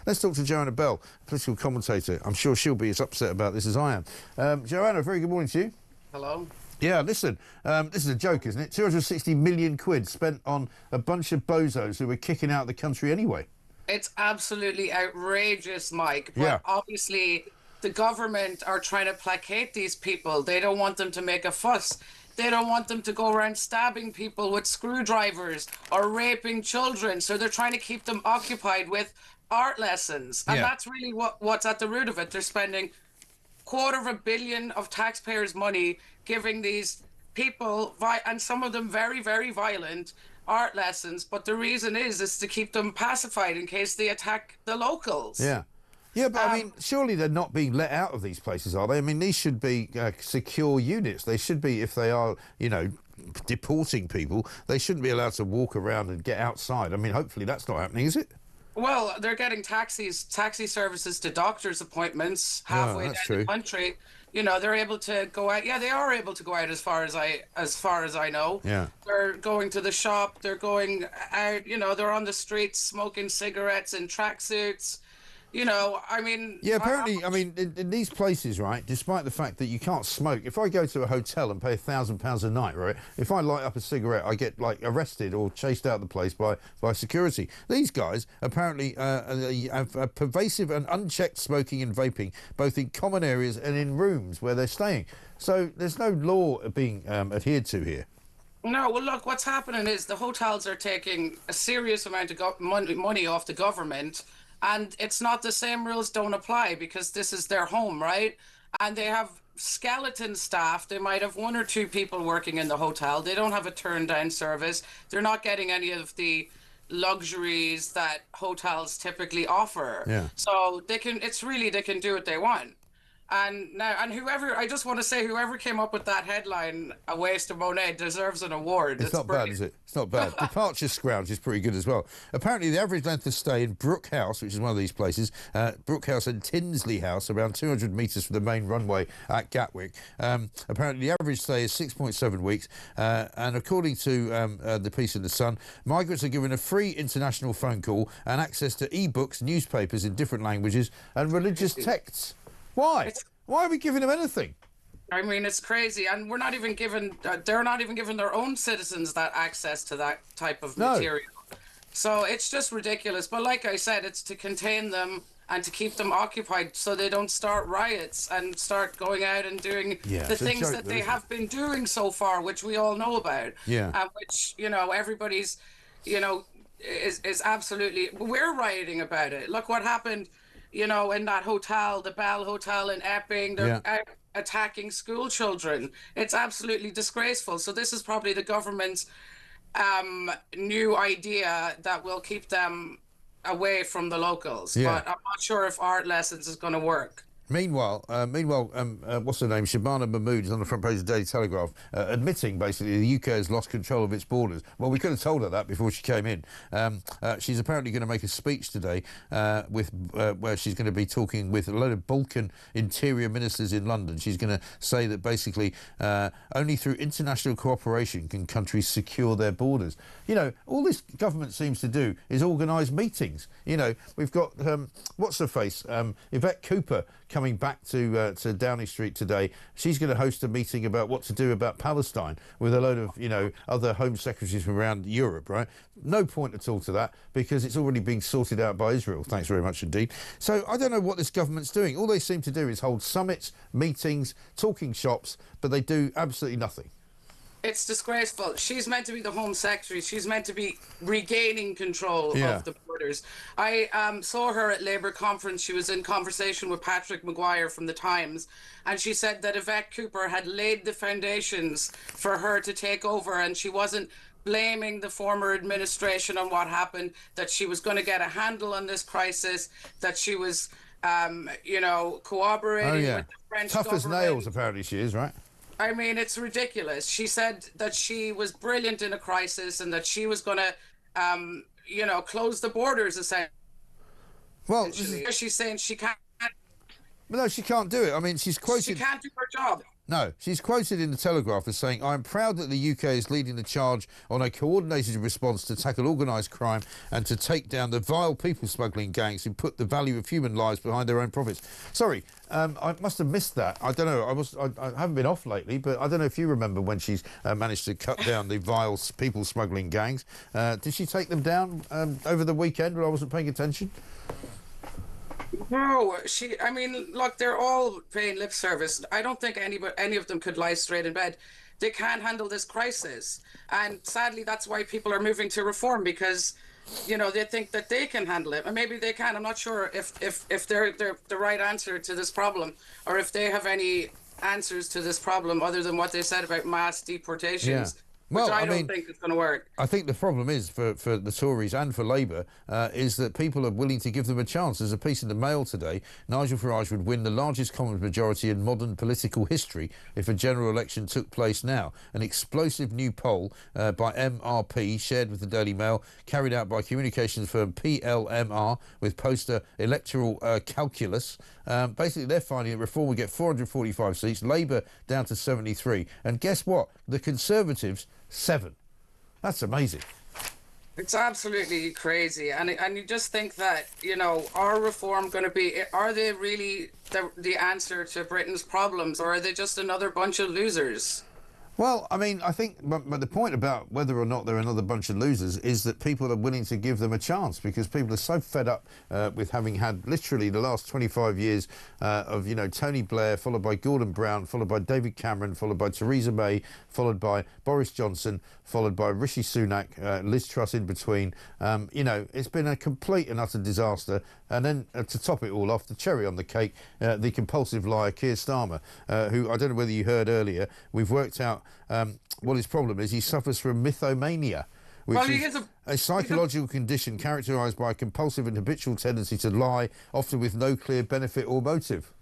Let's talk to Joanna Bell, political commentator. I'm sure she'll be as upset about this as I am. Joanna, very good morning to you. Hello. Yeah, listen, this is a joke, isn't it? 260 million quid spent on a bunch of bozos who were kicking out of the country anyway. It's absolutely outrageous, Mike. But Yeah. obviously, the government are trying to placate these people. They don't want them to make a fuss. They don't want them to go around stabbing people with screwdrivers or raping children. So they're trying to keep them occupied with art lessons. And that's really what's at the root of it. They're spending $250 million of taxpayers' money giving these people, and some of them very, very violent, art lessons. But the reason is to keep them pacified in case they attack the locals. Yeah. Yeah, but I mean, surely they're not being let out of these places, are they? I mean, these should be secure units. They should be, if they are, you know, deporting people, they shouldn't be allowed to walk around and get outside. I mean, hopefully that's not happening, is it? Well, they're getting taxi services to doctor's appointments halfway down the country. You know, they're able to go out. Yeah, they are able to go out as far as I know. Yeah. They're going to the shop. They're going out. You know, they're on the streets smoking cigarettes in tracksuits. You know, I mean... Yeah, apparently, I mean, in these places, right, despite the fact that you can't smoke, if I go to a hotel and pay £1,000 a night, right, if I light up a cigarette, I get, like, arrested or chased out of the place by security. These guys apparently have pervasive and unchecked smoking and vaping, both in common areas and in rooms where they're staying. So there's no law being adhered to here. No, well, look, what's happening is the hotels are taking a serious amount of money off the government. And it's not the same rules don't apply because this is their home, right? And they have skeleton staff. They might have one or two people working in the hotel. They don't have a turn down service. They're not getting any of the luxuries that hotels typically offer. Yeah. So they can do what they want. And now, whoever, I just want to say, whoever came up with that headline, "A Waste of Money," deserves an award. It's not bad, is it? It's not bad. Departure Scrounge is pretty good as well. Apparently, the average length of stay in Brook House, which is one of these places, Brook House and Tinsley House, around 200 metres from the main runway at Gatwick. Apparently, the average stay is 6.7 weeks. And according to the piece in The Sun, migrants are given a free international phone call and access to e-books, newspapers in different languages, and religious texts. Why? Why are we giving them anything? I mean, it's crazy, and we're not even given. They're not even giving their own citizens that access to that type of material. So it's just ridiculous. But like I said, it's to contain them and to keep them occupied so they don't start riots and start going out and doing the things that they have been doing so far, which we all know about. Yeah. And which, you know, everybody's, you know, is absolutely. We're rioting about it. Look what happened. You know, in that hotel, the Bell Hotel in Epping, they're out attacking school children. It's absolutely disgraceful. So this is probably the government's new idea that will keep them away from the locals. Yeah. But I'm not sure if art lessons is going to work. Meanwhile, what's her name? Shabana Mahmood is on the front page of the Daily Telegraph, admitting basically the UK has lost control of its borders. Well, we could have told her that before she came in. She's apparently going to make a speech today where she's going to be talking with a load of Balkan interior ministers in London. She's going to say that basically only through international cooperation can countries secure their borders. You know, all this government seems to do is organise meetings. You know, we've got, what's her face, Yvette Cooper coming back to Downing Street today. She's going to host a meeting about what to do about Palestine with a load of, you know, other Home Secretaries from around Europe, right? No point at all to that because it's already being sorted out by Israel. Thanks very much indeed. So I don't know what this government's doing. All they seem to do is hold summits, meetings, talking shops, but they do absolutely nothing. It's disgraceful. She's meant to be the Home Secretary. She's meant to be regaining control of the borders. I saw her at Labour conference. She was in conversation with Patrick Maguire from The Times, and she said that Yvette Cooper had laid the foundations for her to take over, and she wasn't blaming the former administration on what happened, that she was going to get a handle on this crisis, that she was, you know, cooperating with the French government. Tough as nails, apparently she is, right? I mean, it's ridiculous. She said that she was brilliant in a crisis and that she was going to, you know, close the borders, essentially. Well, she's saying she can't. No, she can't do it. I mean, she's quoted... She can't do her job. No, she's quoted in the Telegraph as saying, "I am proud that the UK is leading the charge on a coordinated response to tackle organised crime and to take down the vile people smuggling gangs who put the value of human lives behind their own profits." Sorry, I must have missed that. I don't know. I haven't been off lately, but I don't know if you remember when she's managed to cut down the vile people smuggling gangs. Did she take them down over the weekend when I wasn't paying attention? No, I mean, look, they're all paying lip service. I don't think any of them could lie straight in bed. They can't handle this crisis. And sadly, that's why people are moving to reform, because, you know, they think that they can handle it. And maybe they can. I'm not sure if they're the right answer to this problem, or if they have any answers to this problem other than what they said about mass deportations. Yeah. Which Well, I don't think is going to work. I think the problem is for the Tories and for Labour is that people are willing to give them a chance. There's a piece in the Mail today. Nigel Farage would win the largest Commons majority in modern political history if a general election took place now. An explosive new poll by MRP, shared with the Daily Mail, carried out by communications firm PLMR with poster Electoral Calculus. Basically, they're finding that Reform will get 445 seats, Labour down to 73. And guess what? The Conservatives, 7. That's amazing. It's absolutely crazy. And you just think that, you know, are Reform going to be, are they really the answer to Britain's problems, or are they just another bunch of losers? Well, I mean, I think but the point about whether or not they're another bunch of losers is that people are willing to give them a chance, because people are so fed up with having had literally the last 25 years of, you know, Tony Blair, followed by Gordon Brown, followed by David Cameron, followed by Theresa May, followed by Boris Johnson, followed by Rishi Sunak, Liz Truss in between. You know, it's been a complete and utter disaster. And then to top it all off, the cherry on the cake, the compulsive liar Keir Starmer, who, I don't know whether you heard earlier, we've worked out what his problem is. He suffers from mythomania, which is a psychological condition characterised by a compulsive and habitual tendency to lie, often with no clear benefit or motive.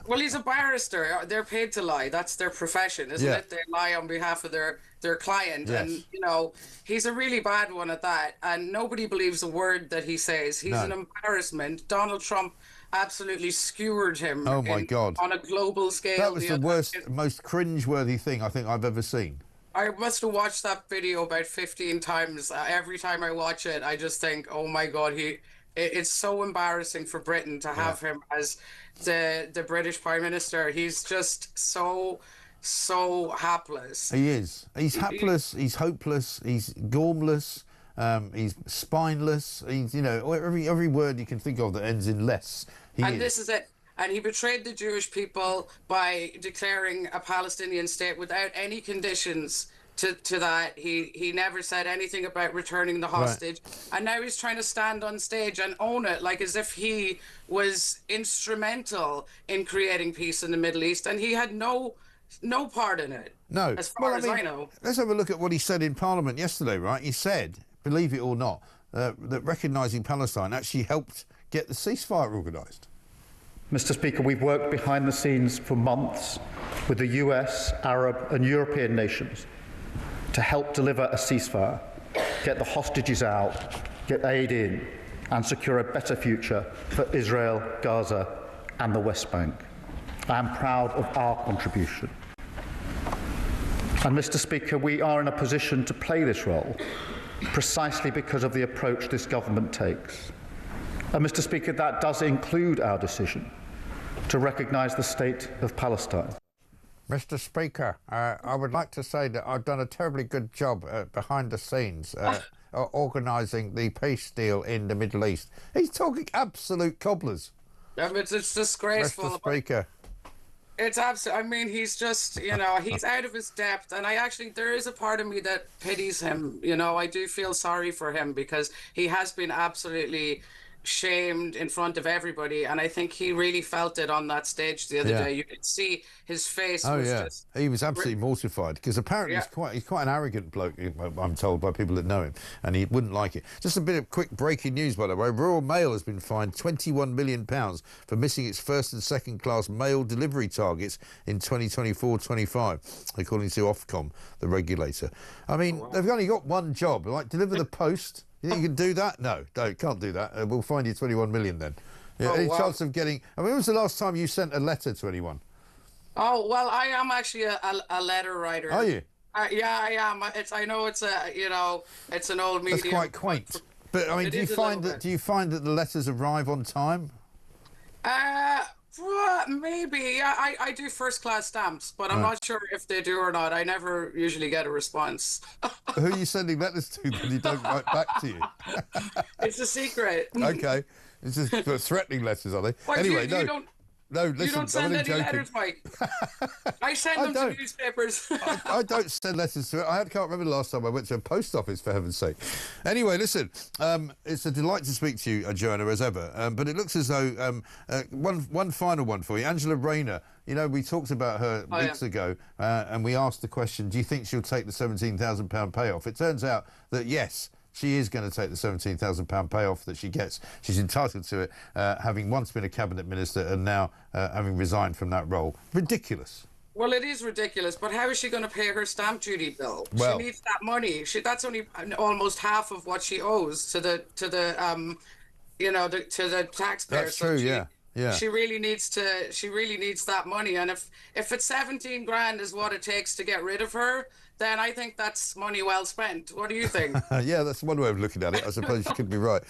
Well, he's a barrister. They're paid to lie. That's their profession, isn't it? They lie on behalf of their client. Yes. And, you know, he's a really bad one at that. And nobody believes a word that he says. He's an embarrassment. Donald Trump absolutely skewered him. Oh, my God. On a global scale. That was the worst, most cringe-worthy thing I think I've ever seen. I must have watched that video about 15 times. Every time I watch it, I just think, oh, my God, it's so embarrassing for Britain to have him as the British Prime Minister. He's just so hapless. He is. He's hapless. He's hopeless. He's gormless. He's spineless. He's, you know, every word you can think of that ends in less. This is it. And he betrayed the Jewish people by declaring a Palestinian state without any conditions to that. He never said anything about returning the hostage. Right. And now he's trying to stand on stage and own it, like as if he was instrumental in creating peace in the Middle East. And he had no part in it. No. As far as I know. Let's have a look at what he said in Parliament yesterday, right? He said, believe it or not, that recognising Palestine actually helped get the ceasefire organised. Mr. Speaker, we've worked behind the scenes for months with the US, Arab and European nations to help deliver a ceasefire, get the hostages out, get aid in and secure a better future for Israel, Gaza and the West Bank. I am proud of our contribution. And Mr. Speaker, we are in a position to play this role precisely because of the approach this government takes. And Mr. Speaker, that does include our decision to recognise the state of Palestine. Mr. Speaker, I would like to say that I've done a terribly good job behind the scenes organising the peace deal in the Middle East. He's talking absolute cobblers. It's disgraceful. Mr. Speaker. It's absolutely, I mean, he's just, you know, he's out of his depth. And there is a part of me that pities him. You know, I do feel sorry for him because he has been absolutely shamed in front of everybody, and I think he really felt it on that stage the other day. You could see his face. Just he was absolutely mortified because apparently he's quite an arrogant bloke, I'm told by people that know him, and he wouldn't like it. Just a bit of quick breaking news, by the way. Royal Mail has been fined £21 million for missing its first and second class mail delivery targets in 2024-25, according to Ofcom, the regulator. I mean, they've only got one job, like deliver the post. You think you can do that? No, can't do that. We'll find you 21 million then. Yeah, any chance of getting... I mean, when was the last time you sent a letter to anyone? Oh, well, I am actually a letter writer. Are you? Yeah, I am. I know it's it's an old That's medium. quite quaint. But I mean, It is a little bit. do you find that the letters arrive on time? Uh, well, maybe. Yeah, I do first class stamps, but I'm Right. not sure if they do or not. I never usually get a response. Who are you sending letters to that he don't write back to you? It's a secret. Okay. It's just threatening letters, are they? Well, Anyway, you no. don't No, you listen, don't I'm send only any joking. letters, Mike. I send I them don't. to newspapers. I don't send letters to it. I can't remember the last time I went to a post office, for heaven's sake. Anyway, listen, it's a delight to speak to you, Joanna, as ever. But it looks as though one final one for you. Angela Rayner, you know, we talked about her weeks ago, and we asked the question, do you think she'll take the £17,000 payoff? It turns out that, yes, she is going to take the £17,000 payoff that she gets. She's entitled to it, having once been a cabinet minister and now having resigned from that role. Ridiculous. Well, it is ridiculous, but how is she going to pay her stamp duty bill? Well, she needs that money. That's only almost half of what she owes to the taxpayer. that's true. Yeah. Yeah. She really needs that money, and if it's 17 grand is what it takes to get rid of her, then I think that's money well spent. What do you think? Yeah, that's one way of looking at it. I suppose you could be right.